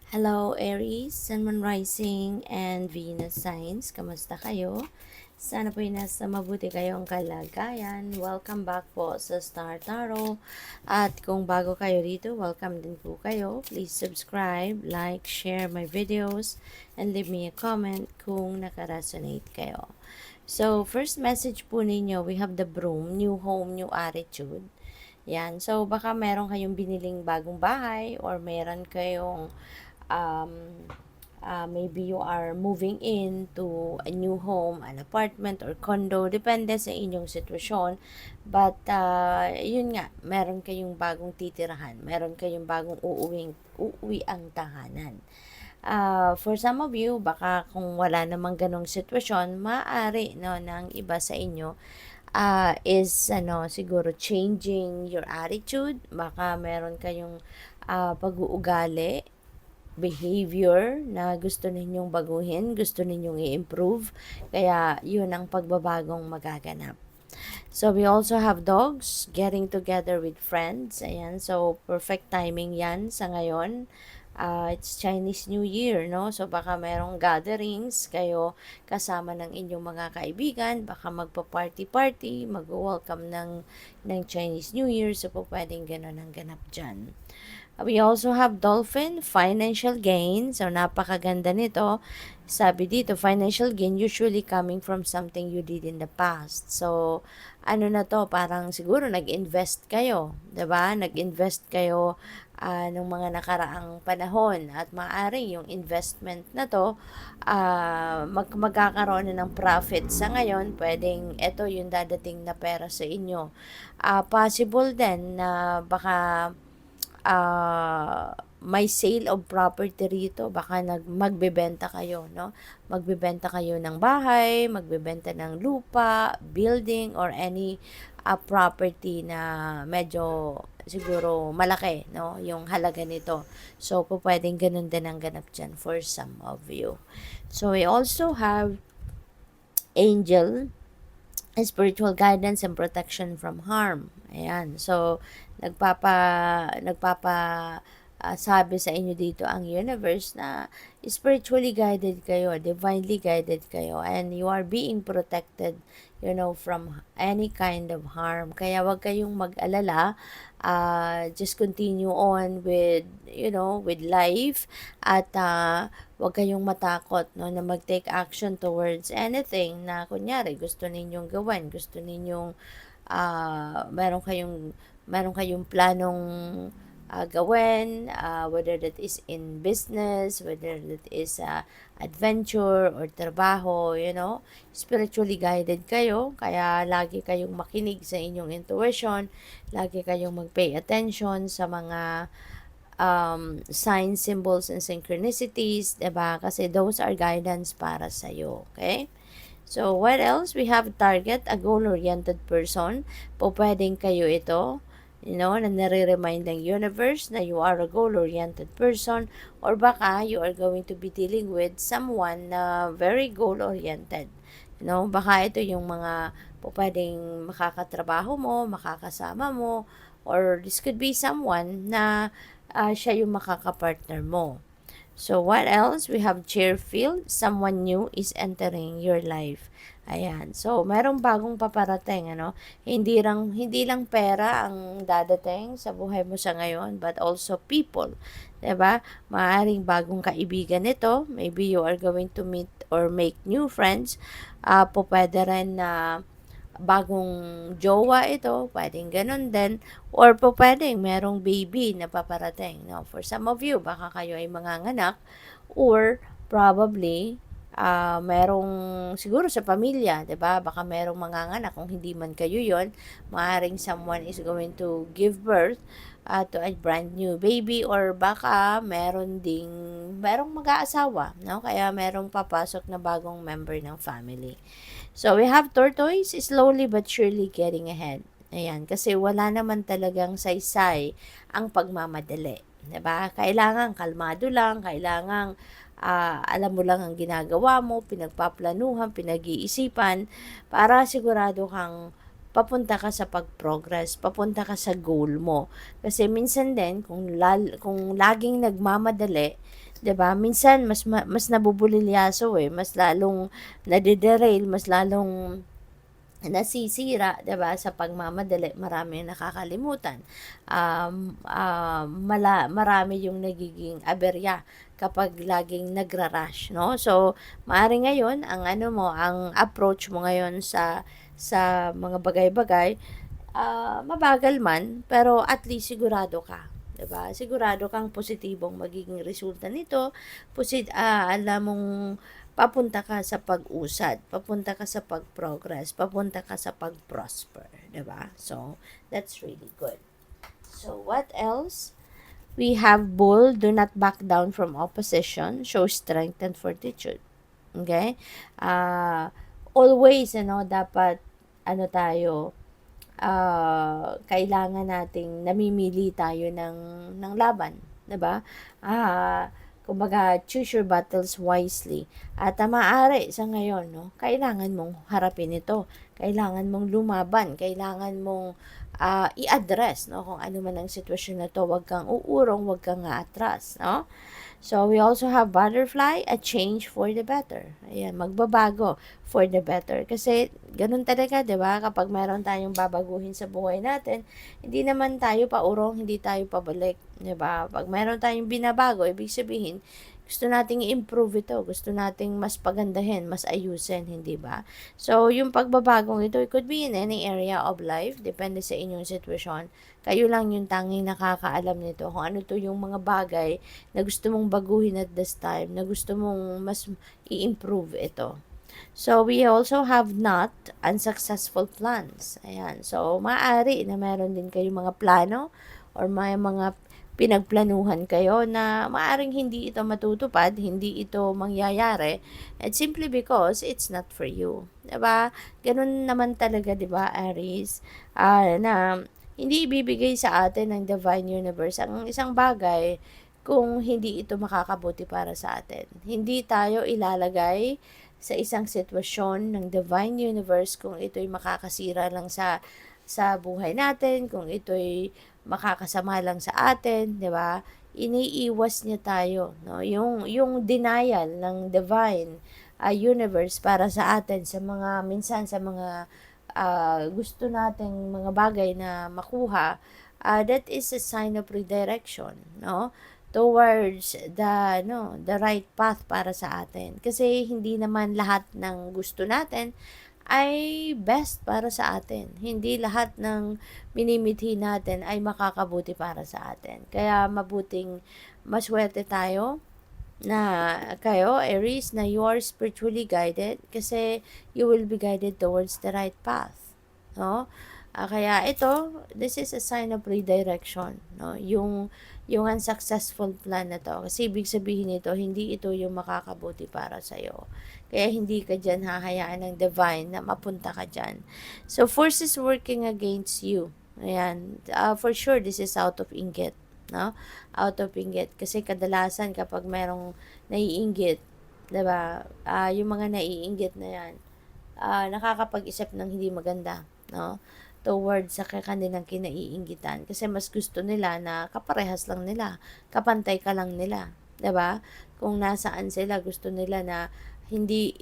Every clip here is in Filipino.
Hello Aries, Sun, Moon Rising, and Venus Signs. Kamusta kayo? Sana po nasa mabuti kayong kalagayan. Welcome back po sa Star Tarot. At kung bago kayo dito, welcome din po kayo. Please subscribe, like, share my videos, and leave me a comment kung nakaresonate kayo. So, first message po ninyo, we have the Broom, new home, new attitude. Yan. So, baka meron kayong biniling bagong bahay or meron kayong um, maybe you are moving into a new home, an apartment or condo, depende sa inyong sitwasyon. But, yun nga, meron kayong bagong titirahan, meron kayong bagong uuwi ang tahanan. For some of you, baka kung wala namang ganong sitwasyon, maaari no, ng iba sa inyo is siguro changing your attitude. Baka meron kayong pag-uugali, behavior na gusto ninyong baguhin, gusto ninyong i-improve. Kaya yun ang pagbabagong magaganap. So, we also have dogs getting together with friends. Ayan, so perfect timing yan sa ngayon. It's Chinese New Year, no? So, baka merong gatherings kayo kasama ng inyong mga kaibigan. Baka magpa-party-party, mag-welcome ng Chinese New Year. So, po pwedeng gano'n ang ganap dyan. We also have dolphin, financial gain. So, napakaganda nito. Sabi dito, financial gain usually coming from something you did in the past. So, ano na to, parang siguro nag-invest kayo, 'di ba? Nag-invest kayo nung mga nakaraang panahon at maaari yung investment na to magkakaroon na ng profit sa ngayon. Pwedeng ito yung dadating na pera sa inyo. Possible din na baka may sale of property rito, baka magbebenta kayo, no? Magbebenta kayo ng bahay, magbebenta ng lupa, building, or any property na medyo siguro malaki, no? Yung halaga nito. So, pwedeng ganun din ang ganap dyan for some of you. So, we also have angel, spiritual guidance and protection from harm. Ayan. So, nagpapa sabi sa inyo dito ang universe na spiritually guided kayo, divinely guided kayo, and you are being protected, from any kind of harm. Kaya wag kayong mag-alala. Just continue on with life, at wag kayong matakot, no, na mag-take action towards anything na kunyari gusto ninyong gawin, gusto ninyong meron kayong planong gawin, whether that is in business, whether that is adventure or trabaho, spiritually guided kayo, kaya lagi kayong makinig sa inyong intuition, lagi kayong mag-pay attention sa mga signs, symbols, and synchronicities, diba? Kasi those are guidance para sa'yo, okay? So, what else? We have target, a goal-oriented person. Pwedeng kayo ito, na nare-remind ng universe na you are a goal-oriented person, or baka you are going to be dealing with someone na very goal-oriented. Baka ito yung mga pwedeng makakatrabaho mo, makakasama mo, or this could be someone na siya yung makakapartner mo. So, what else? We have cheerful. Someone new is entering your life. Ayan. So, merong bagong paparating, Hindi lang pera ang dadating sa buhay mo sa ngayon, but also people. 'Di ba? Maaring bagong kaibigan ito. Maybe you are going to meet or make new friends. Pwede rin na bagong jowa ito, pwedeng ganun din, or pwedeng merong baby na paparating, no? For some of you, baka kayo ay manganganak, or probably, merong siguro sa pamilya, 'di ba? Baka merong manganganak, kung hindi man kayo 'yon, maaring someone is going to give birth to a brand new baby, or baka merong mag-aasawa, no? Kaya merong papasok na bagong member ng family. So, we have tortoise, slowly but surely getting ahead. Ayan, kasi wala naman talagang saysay ang pagmamadali. 'Di ba? Kailangan kalmado lang, kailangan alam mo lang ang ginagawa mo, pinagpaplanuhan, pinag-iisipan, para sigurado kang papunta ka sa pag-progress, papunta ka sa goal mo. Kasi minsan din, kung laging nagmamadali, 'di ba? Minsan mas nabubulilyaso, mas lalong nade-derail, mas lalong nasisira, 'di ba, sa pagmamadali. Marami ang nakakalimutan. Marami yung nagiging aberya kapag laging nagra-rush, no? So, maaari ngayon ang approach mo ngayon sa mga bagay-bagay, mabagal man, pero at least sigurado ka, 'di ba? Sigurado kang positibong magiging resulta nito. Alam mong papunta ka sa pag-usad, papunta ka sa pag-progress, papunta ka sa pag-prosper, 'di ba? So, that's really good. So, what else? We have bull, do not back down from opposition, show strength and fortitude. Okay? Always, dapat, tayo, kailangan nating namimili tayo ng laban, 'di ba? Kumbaga, choose your battles wisely. At maaari sa ngayon, no, kailangan mong harapin ito. Kailangan mong lumaban. Kailangan mong i-address, no, kung ano man ang sitwasyon na to. Huwag kang uurong, huwag kang atras, no? So, we also have butterfly, a change for the better. Ayan, magbabago for the better. Kasi, ganun talaga, di ba? Kapag mayroon tayong babaguhin sa buhay natin, hindi naman tayo paurong, hindi tayo pabalik. Di ba? Pag mayroon tayong binabago, ibig sabihin, gusto nating i-improve ito, gusto nating mas pagandahin, mas ayusin, hindi ba? So, yung pagbabagong ito, it could be in any area of life, depende sa inyong sitwasyon. Kayo lang yung tanging nakakaalam nito, kung ano to yung mga bagay na gusto mong baguhin at this time, na gusto mong mas i-improve ito. So, we also have not unsuccessful plans. Ayan. So, maaari na meron din kayong mga plano or may mga pinagplanuhan kayo na maaring hindi ito matutupad, hindi ito mangyayari, and simply because it's not for you. Diba? Ganun naman talaga, diba, Aries? Na hindi ibibigay sa atin ng Divine Universe ang isang bagay kung hindi ito makakabuti para sa atin. Hindi tayo ilalagay sa isang sitwasyon ng Divine Universe kung ito'y makakasira lang sa buhay natin, kung ito'y makakasama lang sa atin, 'di ba? Iniiwas niya tayo, no? Yung denial ng divine universe para sa atin sa mga minsan sa mga gusto nating mga bagay na makuha, that is a sign of redirection, no? Towards the right path para sa atin. Kasi hindi naman lahat ng gusto natin ay best para sa atin. Hindi lahat ng minimithi natin ay makakabuti para sa atin. Kaya mabuting maswerte tayo na kayo, Aries, na you are spiritually guided kasi you will be guided towards the right path. No? Kaya ito, this is a sign of redirection. No? Yung unsuccessful plan na to. Kasi ibig sabihin nito, hindi ito yung makakabuti para sa'yo. Kaya hindi ka dyan hahayaan ng divine na mapunta ka dyan. So, forces working against you. Ayan. For sure, this is out of inggit. No? Out of inggit. Kasi kadalasan kapag merong naiinggit, diba? Yung mga naiinggit na yan, nakakapag-isip ng hindi maganda. No? Towards sa kanilang kinaiinggitan. Kasi mas gusto nila na kaparehas lang nila. Kapantay ka lang nila. 'Di ba? Kung nasaan sila, gusto nila na hindi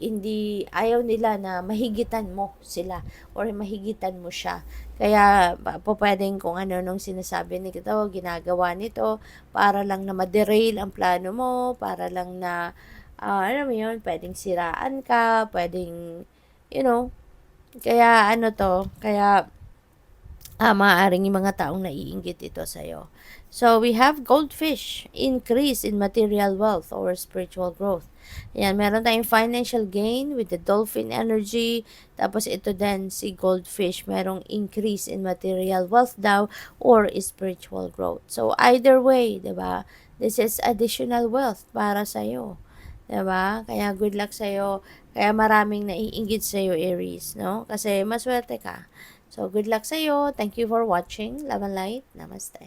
ayaw nila na mahigitan mo sila or mahigitan mo siya. Kaya pwedeng kung ano nung sinasabi nito, ginagawa nito para lang na ma-derail ang plano mo, para lang na alam mo yun, pwedeng siraan ka, pwedeng kaya kaya maaaring yung mga taong naiinggit ito sa'yo. So, we have goldfish, increase in material wealth or spiritual growth. Ayan, meron tayong financial gain with the dolphin energy. Tapos ito din, si goldfish, merong increase in material wealth daw or spiritual growth. So, either way, diba? This is additional wealth para sa'yo. Diba? Kaya good luck sa'yo. Kaya maraming naiinggit sa'yo, Aries, no? Kasi maswerte ka. So, good luck sa'yo. Thank you for watching. Love and light. Namaste.